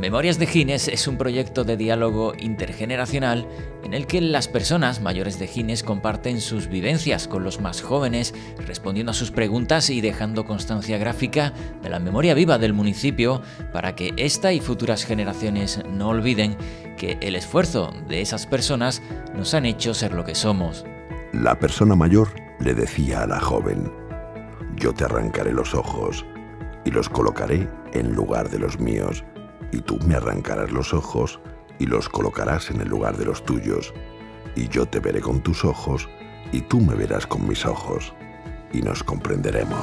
Memorias de Gines es un proyecto de diálogo intergeneracional en el que las personas mayores de Gines comparten sus vivencias con los más jóvenes, respondiendo a sus preguntas y dejando constancia gráfica de la memoria viva del municipio para que esta y futuras generaciones no olviden que el esfuerzo de esas personas nos han hecho ser lo que somos. La persona mayor le decía a la joven: yo te arrancaré los ojos y los colocaré en lugar de los míos, y tú me arrancarás los ojos y los colocarás en el lugar de los tuyos, y yo te veré con tus ojos y tú me verás con mis ojos, y nos comprenderemos.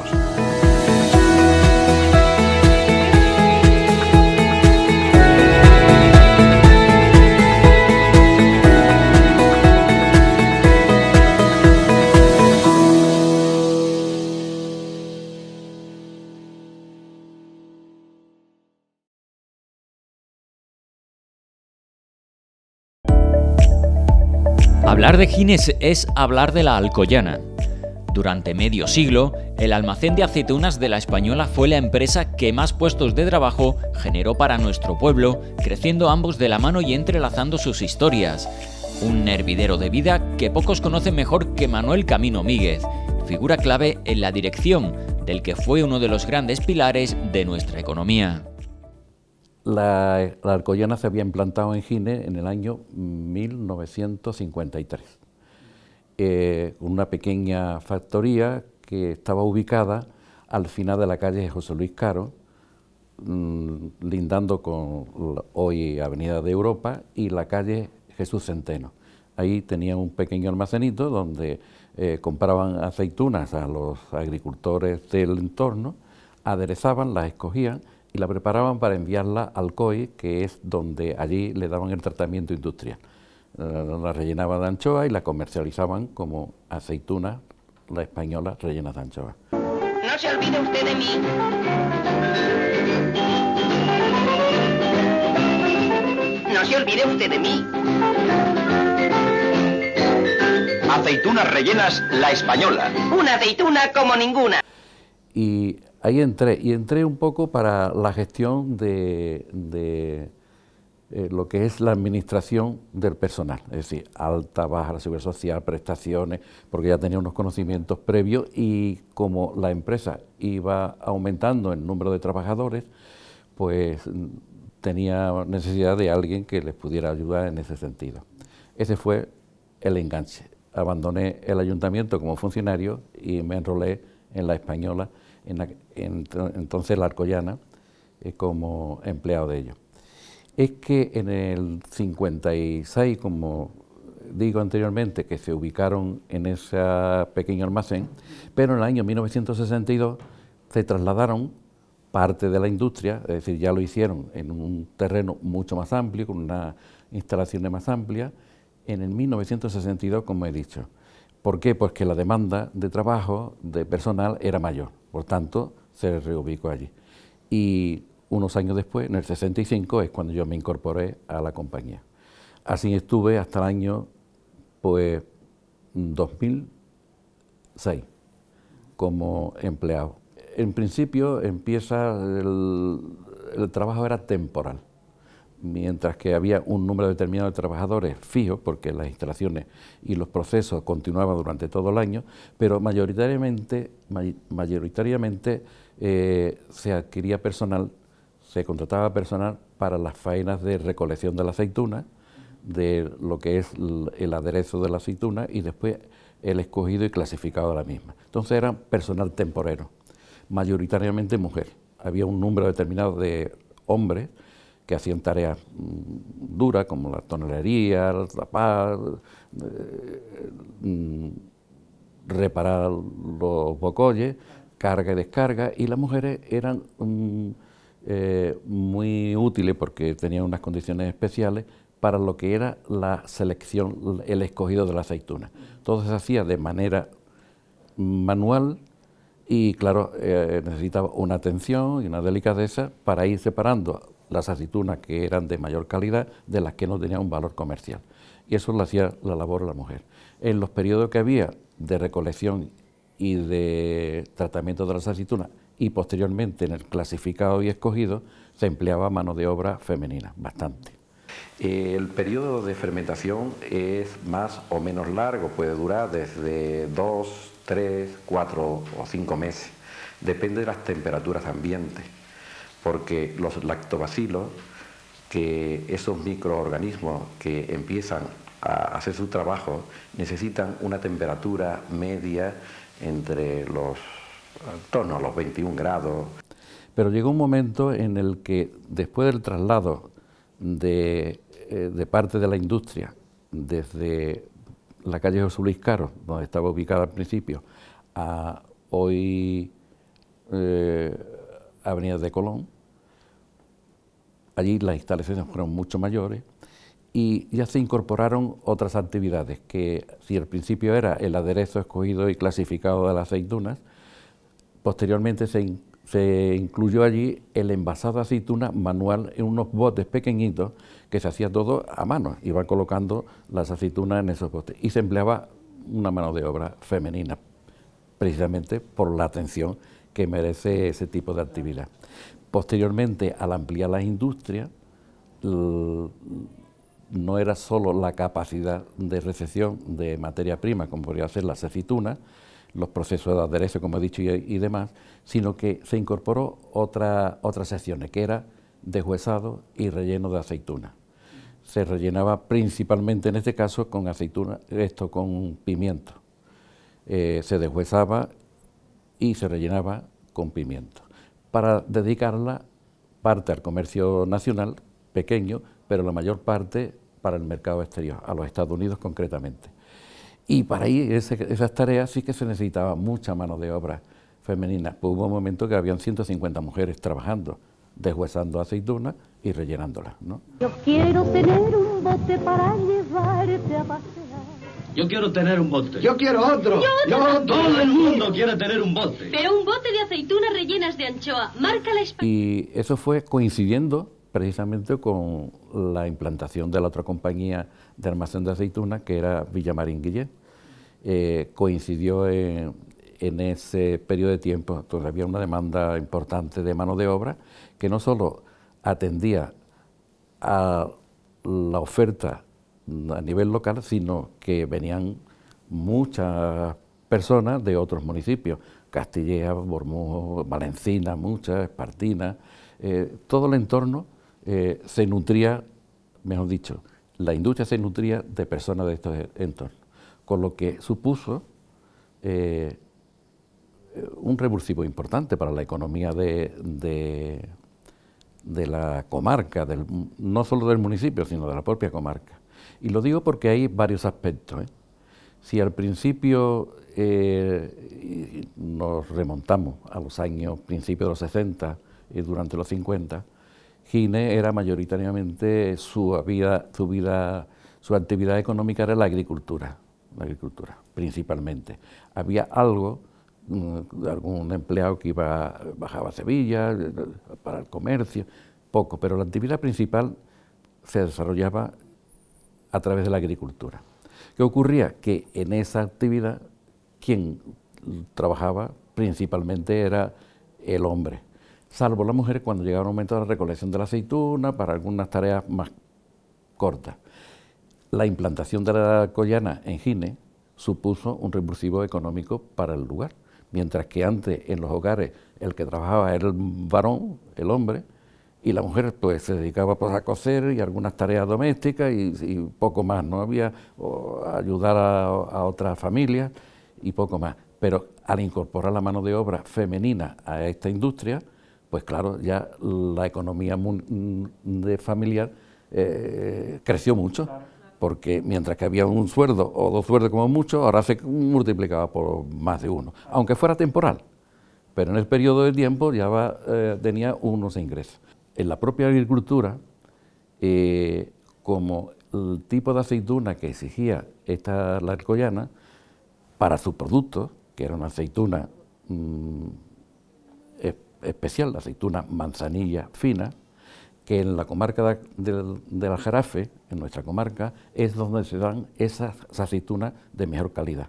Hablar de Gines es hablar de la Alcoyana. Durante medio siglo, el almacén de aceitunas de La Española fue la empresa que más puestos de trabajo generó para nuestro pueblo, creciendo ambos de la mano y entrelazando sus historias. Un hervidero de vida que pocos conocen mejor que Manuel Camino Míguez, figura clave en la dirección del que fue uno de los grandes pilares de nuestra economía. La Alcoyana se había implantado en Gines en el año 1953, una pequeña factoría que estaba ubicada al final de la calle José Luis Caro, lindando con hoy Avenida de Europa y la calle Jesús Centeno. Ahí tenían un pequeño almacenito donde compraban aceitunas a los agricultores del entorno, aderezaban, las escogían y la preparaban para enviarla al COI, que es donde allí le daban el tratamiento industrial. La rellenaban de anchoa y la comercializaban como aceituna La Española rellena de anchoa. No se olvide usted de mí. No se olvide usted de mí. Aceitunas rellenas La Española. Una aceituna como ninguna. Y ahí entré un poco para la gestión de lo que es la administración del personal, es decir, alta, baja, la seguridad social, prestaciones, porque ya tenía unos conocimientos previos y como la empresa iba aumentando el número de trabajadores, pues tenía necesidad de alguien que les pudiera ayudar en ese sentido. Ese fue el enganche. Abandoné el ayuntamiento como funcionario y me enrolé en La Española, entonces La Alcoyana, como empleado de ellos. Es que en el 56, como digo anteriormente, que se ubicaron en ese pequeño almacén, pero en el año 1962 se trasladaron parte de la industria, es decir, ya lo hicieron en un terreno mucho más amplio, con unas instalaciones más amplias, en el 1962, como he dicho. ¿Por qué? Pues que la demanda de trabajo, de personal, era mayor, por tanto, se reubicó allí. Y unos años después, en el 65, es cuando yo me incorporé a la compañía. Así estuve hasta el año, pues, 2006, como empleado. En principio, el trabajo era temporal, mientras que había un número determinado de trabajadores fijos, porque las instalaciones y los procesos continuaban durante todo el año, pero mayoritariamente se adquiría personal, se contrataba personal para las faenas de recolección de la aceituna, de lo que es el aderezo de la aceituna y después el escogido y clasificado de la misma. Entonces era personal temporero, mayoritariamente mujer. Había un número determinado de hombres que hacían tareas duras como la tonelería, el tapar, reparar los bocolles, carga y descarga, y las mujeres eran muy útiles porque tenían unas condiciones especiales para lo que era la selección, el escogido de la aceituna. Todo se hacía de manera manual y, claro, necesitaba una atención y una delicadeza para ir separando las aceitunas que eran de mayor calidad de las que no tenían un valor comercial. Y eso lo hacía la labor de la mujer. En los periodos que había de recolección y de tratamiento de las aceitunas y posteriormente en el clasificado y escogido se empleaba mano de obra femenina, bastante. El periodo de fermentación es más o menos largo, puede durar desde 2, 3, 4 o 5 meses, depende de las temperaturas ambientes, porque los lactobacilos, que esos microorganismos que empiezan a hacer su trabajo, necesitan una temperatura media entre en torno a los 21 grados. Pero llegó un momento en el que, después del traslado de parte de la industria, desde la calle José Luis Caro, donde estaba ubicada al principio, a hoy Avenida de Colón, allí las instalaciones fueron mucho mayores y ya se incorporaron otras actividades que, si al principio era el aderezo escogido y clasificado de las aceitunas, posteriormente se incluyó allí el envasado de aceituna manual en unos botes pequeñitos que se hacía todo a mano, iban colocando las aceitunas en esos botes y se empleaba una mano de obra femenina, precisamente por la atención que merece ese tipo de actividad. Posteriormente, al ampliar las industrias, no era solo la capacidad de recepción de materia prima, como podría ser las aceitunas, los procesos de aderezo, como he dicho, y demás, sino que se incorporó otras secciones, que era deshuesado y relleno de aceituna. Se rellenaba principalmente, en este caso, con aceituna, con pimiento. Se deshuesaba y se rellenaba con pimiento, para dedicarla parte al comercio nacional, pequeño, pero la mayor parte para el mercado exterior, a los Estados Unidos concretamente. Y para ir esas tareas sí que se necesitaba mucha mano de obra femenina. Pues hubo un momento que habían 150 mujeres trabajando, deshuesando aceitunas y rellenándolas, ¿no? Yo quiero tener un bote para llevarte a pasear. Yo quiero tener un bote. Yo quiero otro. Todo el mundo quiere tener un bote. Pero un bote de aceitunas rellenas de anchoa, marca la España. Y eso fue coincidiendo precisamente con la implantación de la otra compañía de almacén de aceitunas, que era Villamarín Guillén. Coincidió en ese periodo de tiempo, entonces había una demanda importante de mano de obra que no solo atendía a la oferta a nivel local, sino que venían muchas personas de otros municipios, Castilleja, Bormujos, Valencina, muchas, Espartina, todo el entorno se nutría, mejor dicho, la industria se nutría de personas de estos entornos, con lo que supuso un revulsivo importante para la economía de la comarca, no solo del municipio, sino de la propia comarca. Y lo digo porque hay varios aspectos, ¿eh? Si al principio nos remontamos a los años, principios de los 60 y durante los 50, Gine era mayoritariamente su actividad económica era la agricultura principalmente. Había algo, algún empleado que bajaba a Sevilla para el comercio, poco, pero la actividad principal se desarrollaba a través de la agricultura. ¿Qué ocurría? Que en esa actividad quien trabajaba principalmente era el hombre, salvo la mujer cuando llegaba un momento de la recolección de la aceituna para algunas tareas más cortas. La implantación de la alcoyana en Gine supuso un revulsivo económico para el lugar, mientras que antes en los hogares el que trabajaba era el varón, el hombre, y la mujer pues se dedicaba pues, a coser y algunas tareas domésticas y poco más, no había ayudar a otras familias y poco más. Pero al incorporar la mano de obra femenina a esta industria, pues claro, ya la economía familiar creció mucho, porque mientras que había un sueldo o dos sueldos como mucho, ahora se multiplicaba por más de uno, aunque fuera temporal, pero en el periodo de tiempo ya tenía unos ingresos. En la propia agricultura, como el tipo de aceituna que exigía la alcoyana, para sus productos, que era una aceituna especial, la aceituna manzanilla fina, que en la comarca del Aljarafe, en nuestra comarca, es donde se dan esas aceitunas de mejor calidad.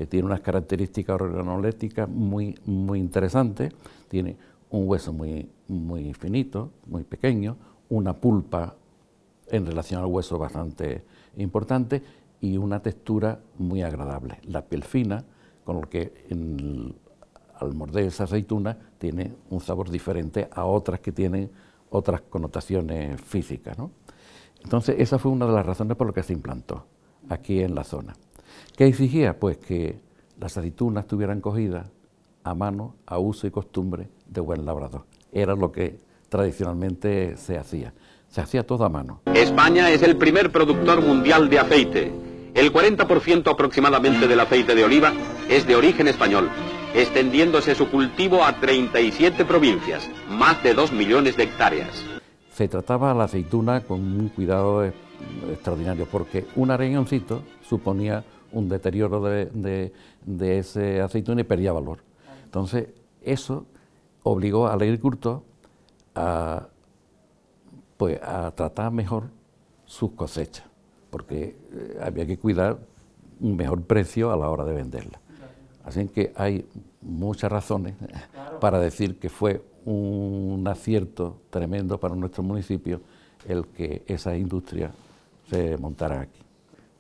tiene unas características organolépticas muy interesantes, tiene un hueso muy finito, muy pequeño, una pulpa en relación al hueso bastante importante y una textura muy agradable. La piel fina, con lo que al morder esa aceituna tiene un sabor diferente a otras que tienen otras connotaciones físicas, ¿no? Entonces esa fue una de las razones por las que se implantó aquí en la zona. ¿Qué exigía? Pues que las aceitunas estuvieran cogidas a mano, a uso y costumbre de buen labrador. Era lo que tradicionalmente se hacía todo a mano. España es el primer productor mundial de aceite. El 40% aproximadamente del aceite de oliva es de origen español, extendiéndose su cultivo a 37 provincias, más de 2 millones de hectáreas. Se trataba la aceituna con un cuidado extraordinario, porque un arañoncito suponía un deterioro de ese aceituna y perdía valor. Entonces, eso obligó al agricultor a tratar mejor sus cosechas, porque había que cuidar un mejor precio a la hora de venderla. Así que hay muchas razones para decir que fue un acierto tremendo para nuestro municipio el que esa industria se montara aquí.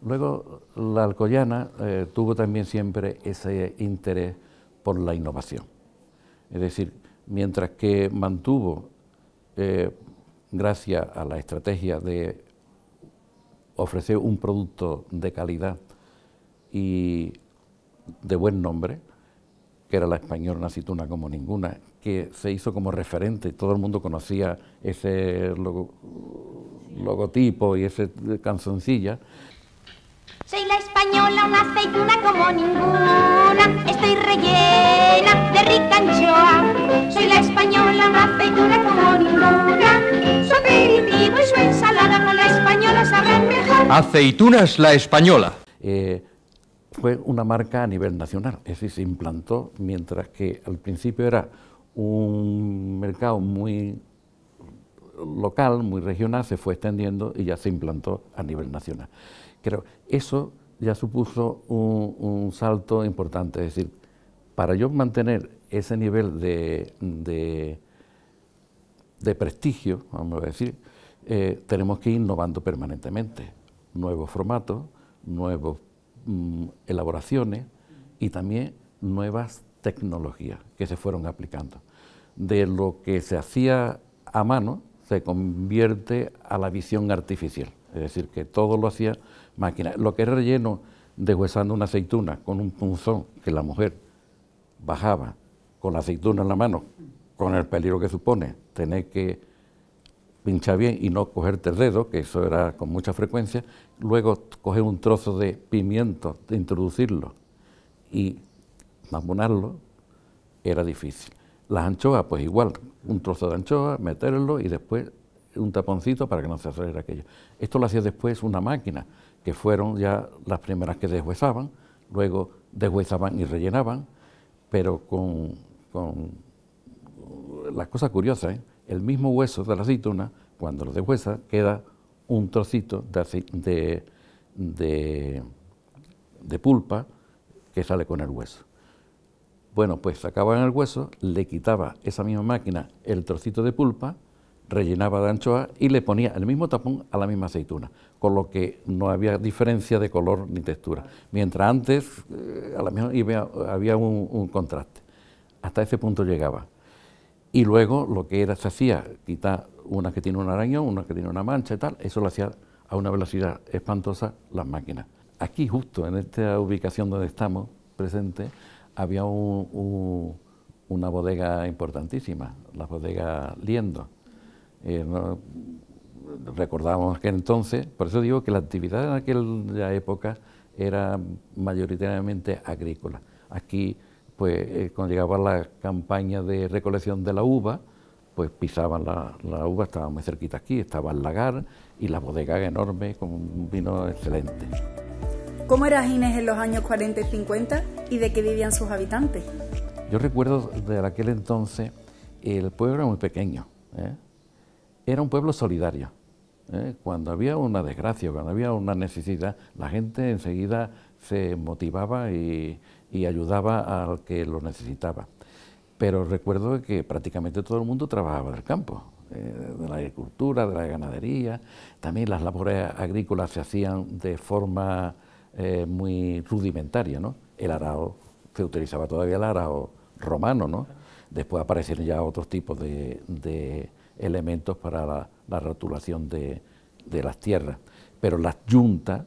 Luego, la Alcoyana tuvo también siempre ese interés por la innovación. Es decir, mientras que mantuvo, gracias a la estrategia de ofrecer un producto de calidad y de buen nombre, que era la española, una aceituna como ninguna, que se hizo como referente, todo el mundo conocía ese logotipo y ese canzoncilla. Soy la española, una aceituna como ninguna, estoy rellena de rica anchoa. Soy la española, una aceituna como ninguna, su aperitivo y su ensalada con la española sabrán mejor. Aceitunas La Española. Fue una marca a nivel nacional, es decir, se implantó, mientras que al principio era un mercado muy local, muy regional, se fue extendiendo y ya se implantó a nivel nacional. Creo eso ya supuso un salto importante, es decir, para yo mantener ese nivel de prestigio, vamos a decir, tenemos que ir innovando permanentemente, nuevos formatos, nuevos elaboraciones y también nuevas tecnologías que se fueron aplicando. De lo que se hacía a mano se convierte a la visión artificial, es decir, que todo lo hacía máquina. Lo que era relleno deshuesando una aceituna con un punzón que la mujer bajaba con la aceituna en la mano, con el peligro que supone tener que pinchar bien y no cogerte el dedo, que eso era con mucha frecuencia, luego coger un trozo de pimiento, de introducirlo y mamonarlo, era difícil. Las anchoas, pues igual, un trozo de anchoa, meterlo y después un taponcito para que no se acelere aquello. Esto lo hacía después una máquina, que fueron ya las primeras que deshuesaban, luego deshuesaban y rellenaban, pero con las cosas curiosas, el mismo hueso de la aceituna, cuando lo deshuesa, queda un trocito de pulpa que sale con el hueso. Bueno, pues sacaban el hueso, le quitaba esa misma máquina el trocito de pulpa, rellenaba de anchoa y le ponía el mismo tapón a la misma aceituna, con lo que no había diferencia de color ni textura. Mientras antes, a lo mejor había un contraste. Hasta ese punto llegaba. Y luego lo que se hacía, quitar una que tiene un arañón, una que tiene una mancha y tal, eso lo hacía a una velocidad espantosa las máquinas. Aquí, justo en esta ubicación donde estamos presentes, había una bodega importantísima, la bodega Liendo. Recordábamos que entonces, por eso digo que la actividad en aquella época era mayoritariamente agrícola. Aquí, pues cuando llegaba la campaña de recolección de la uva, pues pisaban la uva, estaba muy cerquita aquí, estaba el lagar y la bodega enorme con un vino excelente. ¿Cómo era Gines en los años 40 y 50 y de qué vivían sus habitantes? Yo recuerdo de aquel entonces, el pueblo era muy pequeño, era un pueblo solidario. Cuando había una desgracia, cuando había una necesidad, la gente enseguida se motivaba y ayudaba al que lo necesitaba. Pero recuerdo que prácticamente todo el mundo trabajaba del campo, de la agricultura, de la ganadería. También las labores agrícolas se hacían de forma muy rudimentaria, ¿no? El arado, se utilizaba todavía el arado romano, ¿no? Después aparecieron ya otros tipos de elementos para la rotulación de las tierras. Pero las yuntas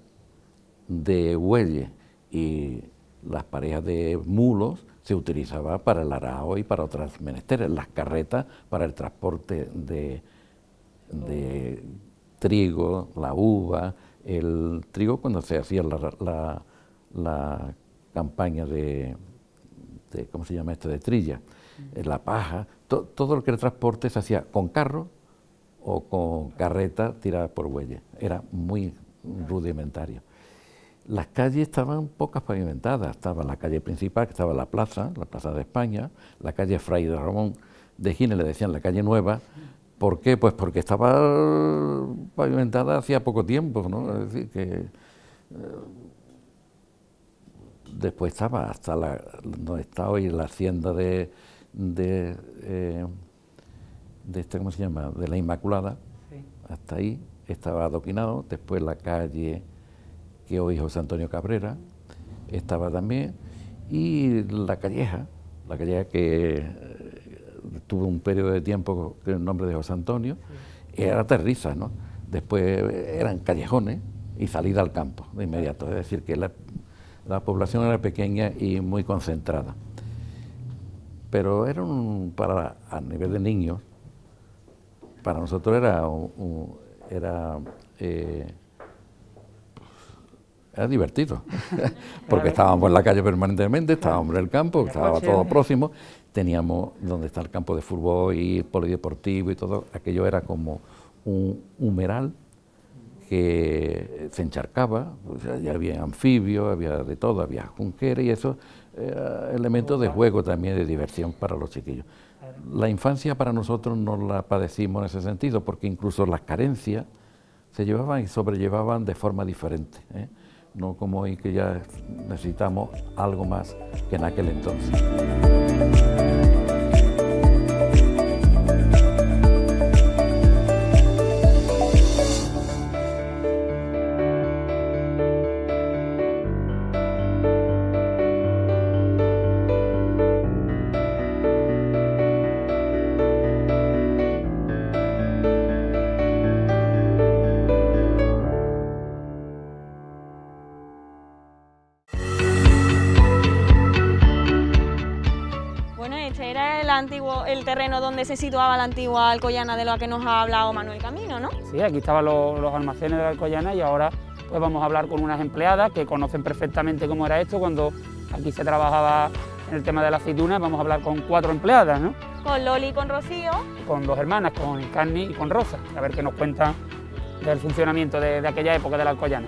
de bueyes y las parejas de mulos se utilizaban para el arado y para otras menesteres, las carretas para el transporte de trigo, la uva, el trigo cuando se hacía la campaña de ¿cómo se llama esto?, de trilla, la paja, todo lo que era transporte se hacía con carro o con carreta tirada por bueyes, era muy rudimentario. Las calles estaban pocas pavimentadas, estaba la calle principal, que estaba la plaza de España, la calle Fray de Ramón de Gines, le decían la calle Nueva. ¿Por qué? Pues porque estaba pavimentada hacía poco tiempo, ¿no? Es decir, que después estaba hasta donde está hoy la hacienda de ¿cómo se llama?, de la Inmaculada, sí. Hasta ahí estaba adoquinado. Después la calle que hoy José Antonio Cabrera estaba también, y la calleja que tuvo un periodo de tiempo con el nombre de José Antonio, sí. Era terriza, ¿no? Después eran callejones y salida al campo de inmediato, es decir, que la población era pequeña y muy concentrada. Pero era a nivel de niños, para nosotros era divertido, porque estábamos en la calle permanentemente, estábamos en el campo, estaba todo próximo, teníamos donde está el campo de fútbol y polideportivo y todo, aquello era como un humeral que se encharcaba, o sea, ya había anfibios, había de todo, había junqueras y eso, elementos de juego también, de diversión para los chiquillos. La infancia para nosotros no la padecimos en ese sentido, porque incluso las carencias se llevaban y sobrellevaban de forma diferente, ¿eh? No como hoy, que ya necesitamos algo más que en aquel entonces. El terreno donde se situaba la antigua Alcoyana, de lo que nos ha hablado Manuel Camino, ¿no? Sí, aquí estaban los almacenes de la Alcoyana y ahora pues vamos a hablar con unas empleadas que conocen perfectamente cómo era esto cuando aquí se trabajaba en el tema de la aceituna. Vamos a hablar con 4 empleadas, ¿no? Con Loli y con Rocío. Con 2 hermanas, con Carni y con Rosa, a ver qué nos cuentan del funcionamiento de aquella época de la Alcoyana.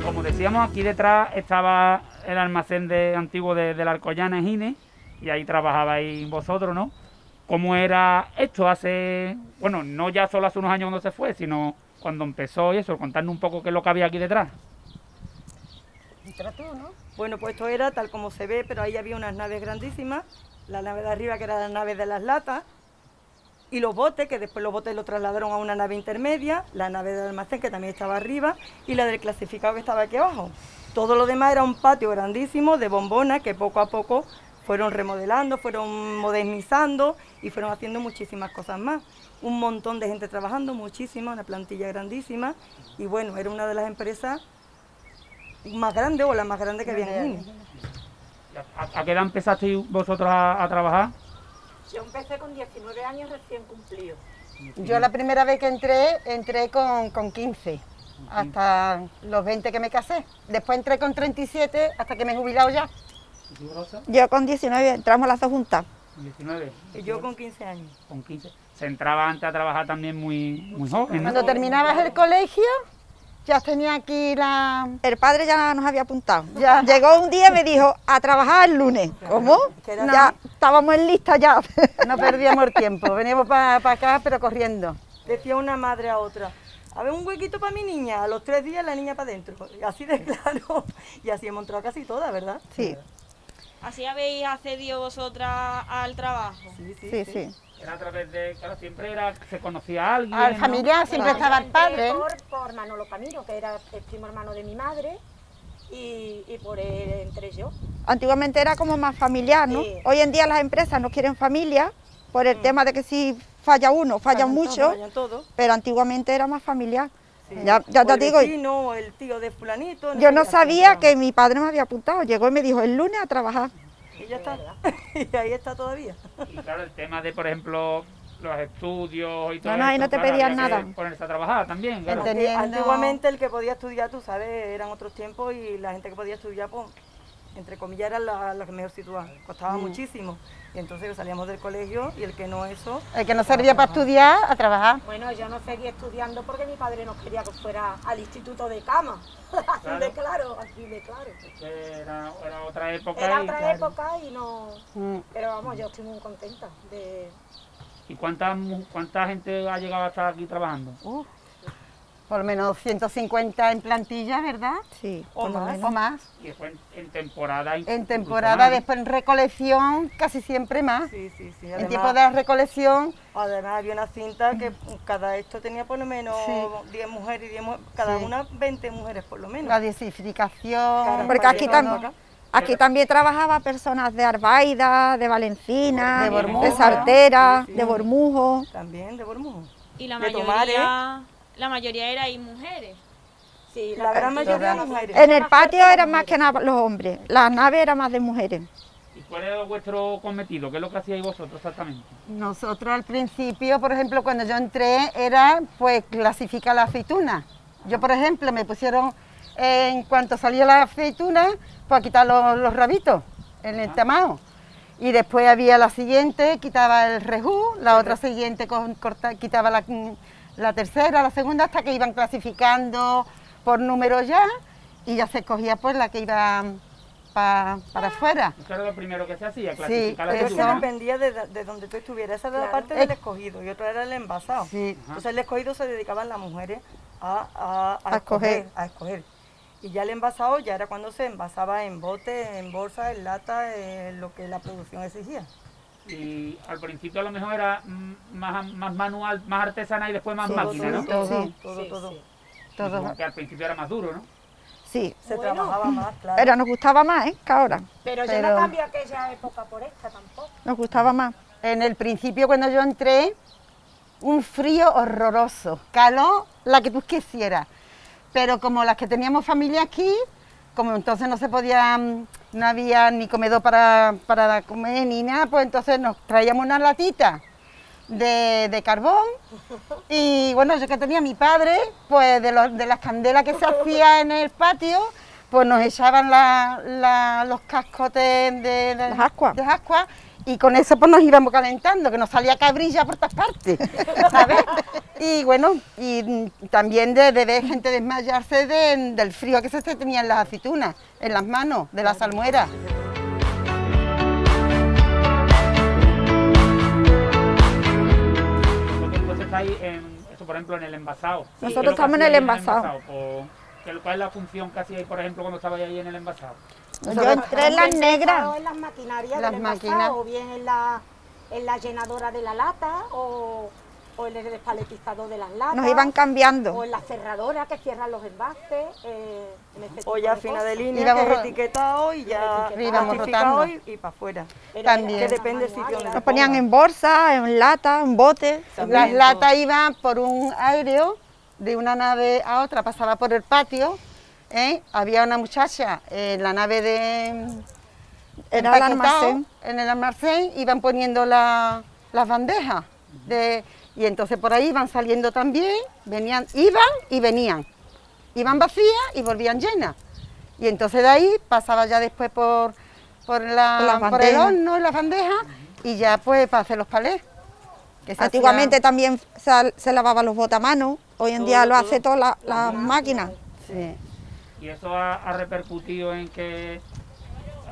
Como decíamos, aquí detrás estaba el almacén antiguo de la Alcoyana en Gines, y ahí trabajabais vosotros, ¿no? ¿Cómo era esto hace, bueno, no ya solo hace unos años cuando se fue, sino cuando empezó y eso? Contarnos un poco qué es lo que había aquí detrás. Detrás tú, ¿no? Bueno, pues esto era tal como se ve, pero ahí había unas naves grandísimas, la nave de arriba que era la nave de las latas, y los botes, que después los botes los trasladaron a una nave intermedia, la nave del almacén que también estaba arriba, y la del clasificado que estaba aquí abajo. Todo lo demás era un patio grandísimo de bombonas que poco a poco fueron remodelando, fueron modernizando y fueron haciendo muchísimas cosas más. Un montón de gente trabajando, muchísima, una plantilla grandísima, y bueno, era una de las empresas más grandes o la más grande que había en Gines. ¿A qué edad empezasteis vosotros a trabajar? Yo empecé con 19 años recién cumplidos. Yo la primera vez que entré con 15, hasta los 20 que me casé. Después entré con 37 hasta que me he jubilado ya. ¿Y tú, Rosa? Yo con 19, entramos las dos juntas. 19. Y yo con 15 años. Con 15. Se entraba antes a trabajar también muy joven, ¿no? Cuando terminabas el colegio, ya tenía aquí El padre ya nos había apuntado. Ya. Llegó un día y me dijo, a trabajar el lunes. ¿Cómo? Ya estábamos en lista ya. No perdíamos el tiempo, veníamos para acá, pero corriendo. Decía una madre a otra, a ver, un huequito para mi niña, a los 3 días la niña para adentro, así de claro, y así hemos entrado casi todas, ¿verdad? Sí. ¿Así habéis accedido vosotras al trabajo? Sí. Era a través de, claro, siempre era, se conocía a alguien, Al familiar, ¿no? siempre estaba el padre. Por Manolo Camino, que era el primo hermano de mi madre, y por él entré yo. Antiguamente era como más familiar, ¿no? Sí. Hoy en día las empresas no quieren familia por el tema de que si falla uno, fallan muchos, pero antiguamente era más familiar. Sí. Ya O te el digo, vecino, el tío de fulanito. yo no sé, sabía así, que mi padre me había apuntado, llegó y me dijo el lunes a trabajar. y ya está, y ahí está todavía. Y claro, el tema de, por ejemplo, los estudios y todo No, ahí esto, no te claro, pedían había que nada. ponerse a trabajar también, claro. Antiguamente el que podía estudiar, tú sabes, eran otros tiempos y la gente que podía estudiar, pues, entre comillas, era la que mejor situaban. Costaba muchísimo. Y entonces salíamos del colegio y el que no eso... El que no servía para estudiar, a trabajar. Bueno, yo no seguí estudiando porque mi padre no quería que fuera al instituto de cama. Así de claro, así de claro. Era otra época. Era y, otra claro. época y no... Pero vamos, yo estoy muy contenta de... ¿Y cuánta gente ha llegado a estar aquí trabajando? Por lo menos 150 en plantilla, ¿verdad? Sí, o más. Y después en temporada. En temporada, después en recolección, casi siempre más. Sí. En Además, tipo de recolección. Además había una cinta que cada esto tenía por lo menos 10 mujeres y 10 cada una 20 mujeres por lo menos. La desificación. Porque aquí también trabajaba personas de Arbaida, de Valencina, De Bormujo, de Sartera, de Bormujo. También de Bormujo. Y la De Tomares. mayoría erais mujeres. Sí, la gran mayoría de mujeres. En el patio eran más que nada los hombres, la nave era más de mujeres. ¿Y cuál era vuestro cometido? ¿Qué es lo que hacíais vosotros exactamente? Nosotros al principio, por ejemplo, cuando yo entré, era pues clasificar la aceituna. Yo, por ejemplo, me pusieron, en cuanto salía la aceituna, pues a quitar los rabitos en el tamao. Y después había la siguiente, quitaba el rejú, la otra siguiente quitaba la tercera, la segunda, hasta que iban clasificando por número ya, y ya se escogía pues la que iba para afuera. Eso era lo primero que se hacía, Sí, clasificar la Eso aceituna. dependía de donde tú estuvieras. Esa era la parte del escogido y otra era el envasado. Sí. Entonces el escogido se dedicaban las mujeres a escoger. Y ya el envasado ya era cuando se envasaba en bote, en bolsa, en lata, lo que la producción exigía. Y al principio a lo mejor era más manual, más artesana y después más máquina, ¿no? Todo. Porque al principio era más duro, ¿no? Sí. Se trabajaba más, claro. Pero nos gustaba más, que ahora. Pero yo no cambio aquella época por esta tampoco. Nos gustaba más. En el principio, cuando yo entré, un frío horroroso, calor, la que tú quisieras. Pero como las que teníamos familia aquí, como entonces no se podía, no había ni comedor para comer ni nada, pues entonces nos traíamos una latita de carbón y bueno, yo que tenía mi padre, pues de las candelas que se hacía en el patio, pues nos echaban los cascotes de ascua y con eso pues nos íbamos calentando, que nos salía cabrilla por todas partes, ¿sabes? Y bueno, y también de ver gente desmayarse del frío que se tenía en las aceitunas, en las manos, de la salmuera. Vosotros estáis por ejemplo, en el envasado. Nosotros estamos en el envasado. ¿Cuál es la función que hacíais, por ejemplo, cuando estabais ahí en el envasado? Yo entré en las negras. En las maquinarias del envasado, o bien en la llenadora de la lata, o en el despaletizador de las latas. Nos iban cambiando. O en la cerradora que cierran los envases. O ya a final de línea, que es etiquetado y ya clasificado y para afuera. También. Que depende del sitio donde Nos ponían en bolsa, en lata, en bote. Las latas iban por un aéreo, de una nave a otra, pasaba por el patio. Había una muchacha en la nave de... Era el almacén. En el almacén iban poniendo las bandejas. Y entonces por ahí iban saliendo también, iban y venían. Iban vacías y volvían llenas. Y entonces de ahí pasaba ya después por el horno, las bandejas, y ya pues para hacer los palés. Antiguamente también se lavaban los botamanos, hoy en día lo hace todas las máquinas. Sí. ¿Y eso ha repercutido en que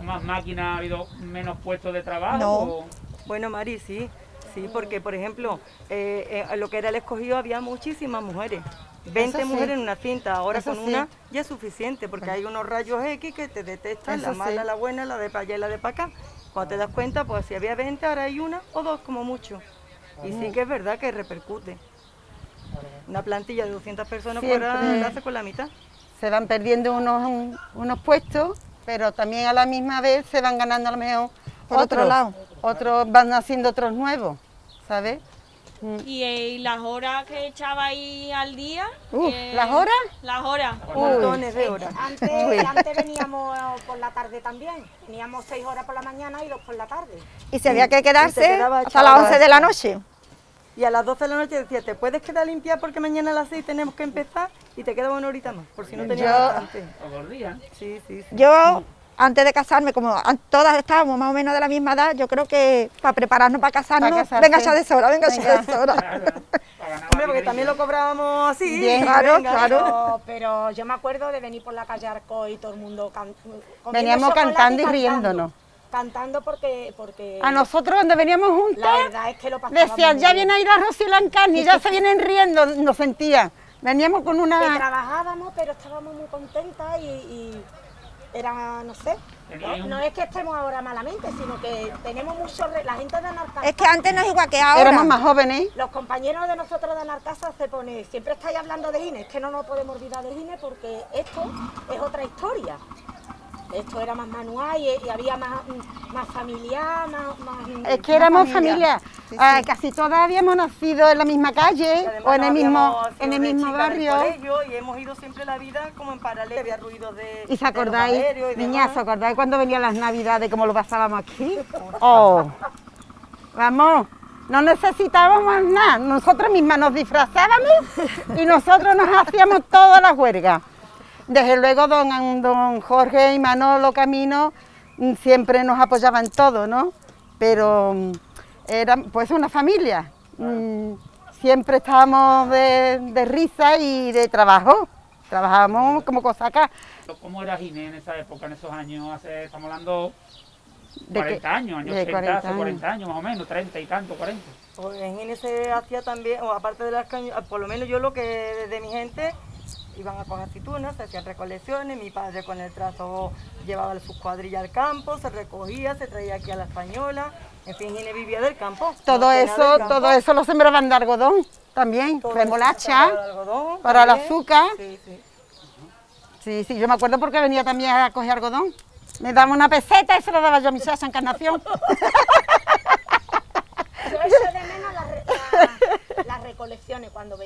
más máquinas ha habido menos puestos de trabajo? No. Bueno, Mari, sí. Sí, porque por ejemplo, lo que era el escogido había muchísimas mujeres. 20 Eso sí. mujeres en una cinta, ahora Eso con sí. una ya es suficiente, porque hay unos rayos X que te detectan Eso la mala, sí. la buena, la de para allá y la de para acá. Cuando te das cuenta, pues si había 20, ahora hay una o dos como mucho. Y sí que es verdad que repercute. Una plantilla de 200 personas Siempre. fuera la hace con la mitad. Se van perdiendo unos puestos, pero también a la misma vez se van ganando a lo mejor Por otro lado. Otros van haciendo otros nuevos, ¿sabes? ¿Y las horas que echabais al día? ¿Las horas? Las horas. Montones de horas. Antes veníamos por la tarde también. Teníamos 6 horas por la mañana y 2 por la tarde. Y se había que Y te quedarse quedaba hasta las echado 11 de la noche. Y a las 12 de la noche decía, ¿te puedes quedar a limpiar porque mañana a las 6 tenemos que empezar? Y te queda una horita más, por si no tenías bastante. Sí, sí, sí. Yo, antes de casarme, como todas estábamos más o menos de la misma edad, yo creo que para prepararnos para casarnos, venga ya de sobra, venga ya de sobra. Hombre, porque también lo cobrábamos así. Bien, claro, venga. claro. Pero yo me acuerdo de venir por la calle Arco y todo el mundo Veníamos cantando y riéndonos. Cantando porque A nosotros cuando veníamos juntas, la verdad es que lo pasábamos decían, muy ya bien. viene a ir a Rocío Lancarni, ya se vienen riendo, nos sentían. Veníamos con Que una... trabajábamos, pero estábamos muy contentas y era, no sé, no es que estemos ahora malamente, sino que tenemos mucho... La gente de Anarcasa... Es que antes no es igual que ahora. Éramos más jóvenes. Los compañeros de nosotros de Anarcasa se pone, siempre estáis hablando de Gine, es que no nos podemos olvidar de Gine porque esto es otra historia. Esto era más manual y había más familiar, más Es que éramos familia. familia. Sí, sí. Casi todas habíamos nacido en la misma calle o en el mismo barrio. Colegio, y hemos ido siempre la vida como en paralelo. Había ruido de... ¿Y se acordáis, de los aéreos y niñas, demás. se acordáis cuando venían las navidades, cómo lo pasábamos aquí? Oh, vamos, no necesitábamos nada. Nosotros mismas nos disfrazábamos y nosotros nos hacíamos todas las huelgas. Desde luego don Jorge y Manolo Camino siempre nos apoyaban en todo, ¿no? Pero era pues una familia. Siempre estábamos de risa y de trabajo. Trabajábamos como cosaca. ¿Cómo era Gine en esa época, en esos años? Estamos hablando ¿De 40 qué? años, años De 80, hace 40 40 años más o menos, 30 y tanto, 40. Pues en Gine se hacía también, o aparte de las cañas, por lo menos yo lo que de mi gente, iban a coger aceitunas, se hacían recolecciones, mi padre con el trazo llevaba sus cuadrillas al campo, se recogía, se traía aquí a la Española, en fin, Gine vivía del campo. Todo eso lo sembraban de algodón también, remolacha, para el azúcar. Sí, yo me acuerdo porque venía también a coger algodón. Me daba una peseta y se lo daba yo a mi chacha Encarnación. Yo echo de menos las recolecciones, cuando se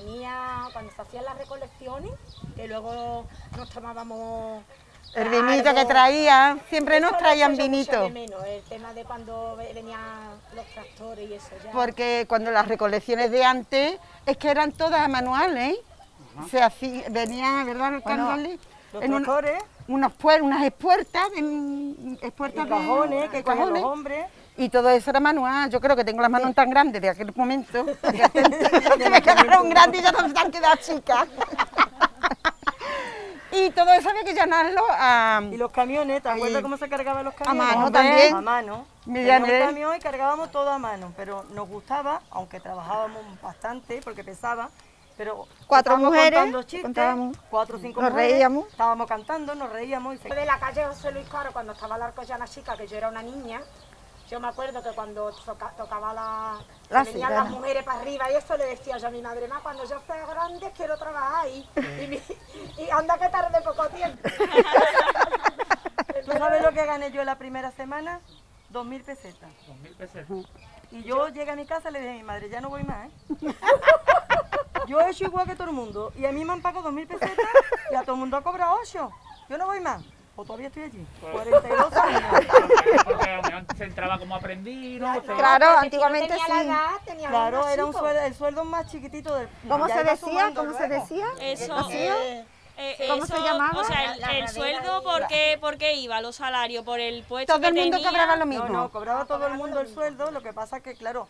hacían las recolecciones, que luego nos tomábamos... El vinito que traían, siempre nos Eso lo traían echo yo mucho vinito. de menos, el tema de cuando venían los tractores y eso ya. Porque cuando las recolecciones de antes, es que eran todas manuales, se hacía, venían, ¿verdad, Carlos? Los En tractores, unas espuertas, espuertas y cajones, que cogen cajones. los hombres. Y todo eso era manual. Yo creo que tengo las manos tan grandes de aquel momento, que me quedaron grandes y ya no se han quedado chicas. Y todo eso había que llenarlo a... Y los camiones, ¿te acuerdas cómo se cargaban los camiones? mano Hombre, también. A mano. Mira, Teníamos un camión y cargábamos todo a mano, pero nos gustaba, aunque trabajábamos bastante, porque pesaba, pero 4 estábamos mujeres, contando chistes, contábamos, 4 o 5 nos mujeres, reíamos. estábamos cantando, nos reíamos. Y De la calle José Luis Caro, cuando estaba la Alcoyana chica, que yo era una niña, yo me acuerdo que cuando tocaba La venían cigana. las mujeres para arriba y eso le decía yo a mi madre, ma, cuando yo sea grande quiero trabajar ahí. Y anda que tarde poco tiempo. ¿Tú sabes lo que gané yo en la primera semana? 2.000 pesetas. 2.000 pesetas. Y yo llegué a mi casa y le dije a mi madre, ya no voy más, ¿eh? Yo he hecho igual que todo el mundo. Y a mí me han pagado 2.000 pesetas y a todo el mundo ha cobrado 8. Yo no voy más. O todavía estoy allí. 42 años. Porque a lo mejor se entraba como aprendiz, ¿no? Claro, antiguamente tenía sí. la edad, tenía Claro, más era un chico. sueldo, el sueldo más chiquitito del... ¿Cómo ya se iba decía? sumando ¿Cómo se luego. decía? Eso, ¿Cómo se llamaba? O sea, La el radera sueldo, iba. ¿por qué iba? Los salarios, por el puesto Todo que el mundo tenía. cobraba lo mismo. No, cobraba todo el mundo el sueldo, lo que pasa es que, claro,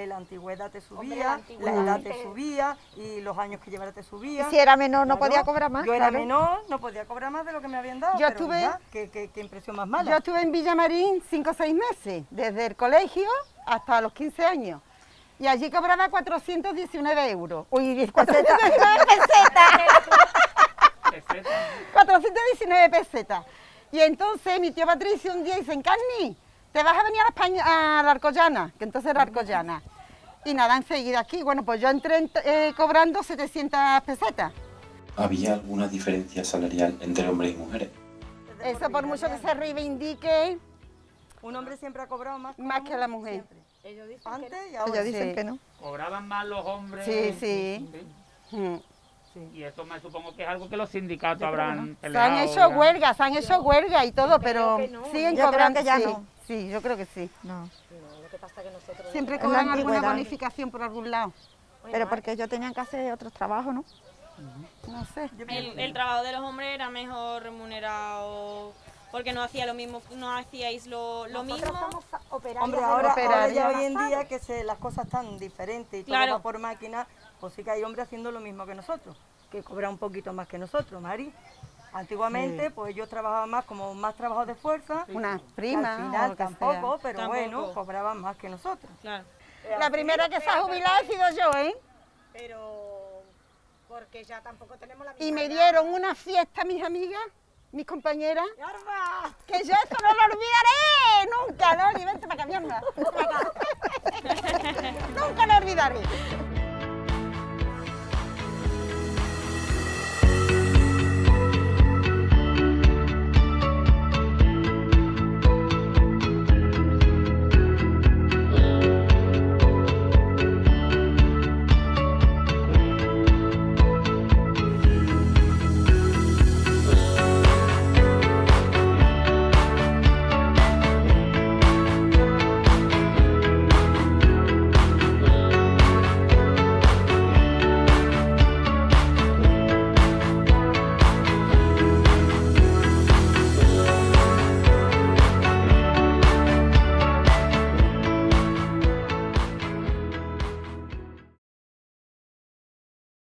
la antigüedad te subía, Hombre, la edad te subía y los años que llevara te subía. Si era menor no Claro, podía cobrar más. Yo era claro. menor, no podía cobrar más de lo que me habían dado. Yo pero estuve- mira, qué impresión más mala. Yo estuve en Villamarín 5 o 6 meses, desde el colegio hasta los 15 años. Y allí cobraba 419 euros. Uy, 419 pesetas. 419 pesetas. Y entonces mi tío Patricio un día dice, Encarni, te vas a venir a la Alcoyana, que entonces era Alcoyana. Y nada, enseguida aquí, bueno, pues yo entré cobrando 700 pesetas. ¿Había alguna diferencia salarial entre hombres y mujeres? Eso por mucho que se reivindique. Un hombre siempre ha cobrado más que la mujer. Siempre. Ellos dicen antes que no. y ahora Ellos dicen que no. ¿Cobraban más los hombres? Sí, sí. Y esto me supongo que es algo que los sindicatos habrán peleado. Se han hecho huelgas y todo, pero siguen cobrando. Ya no. Sí, yo creo que sí. No. Lo que pasa que nosotros... Siempre cobran alguna bonificación por algún lado. Pero porque ellos tenían que hacer otros trabajos, ¿no? No sé. El trabajo de los hombres era mejor remunerado porque no hacía lo mismo, no hacíais lo mismo. Somos operarios. Hombre, ahora ya hoy en día que las cosas están diferentes y todo va por máquina, pues sí que hay hombres haciendo lo mismo que nosotros, que cobran un poquito más que nosotros, Mari. Antiguamente, pues ellos trabajaban más, como más trabajo de fuerza. Unas primas. Al final tampoco, pero bueno, cobraban más que nosotros. Claro. La primera que se ha jubilado he sido yo, ¿eh? Pero porque ya tampoco tenemos la misma Y me edad. dieron una fiesta mis amigas, mis compañeras, que yo eso no lo olvidaré nunca, Loli, vente para acá, mi alma. Nunca lo olvidaré.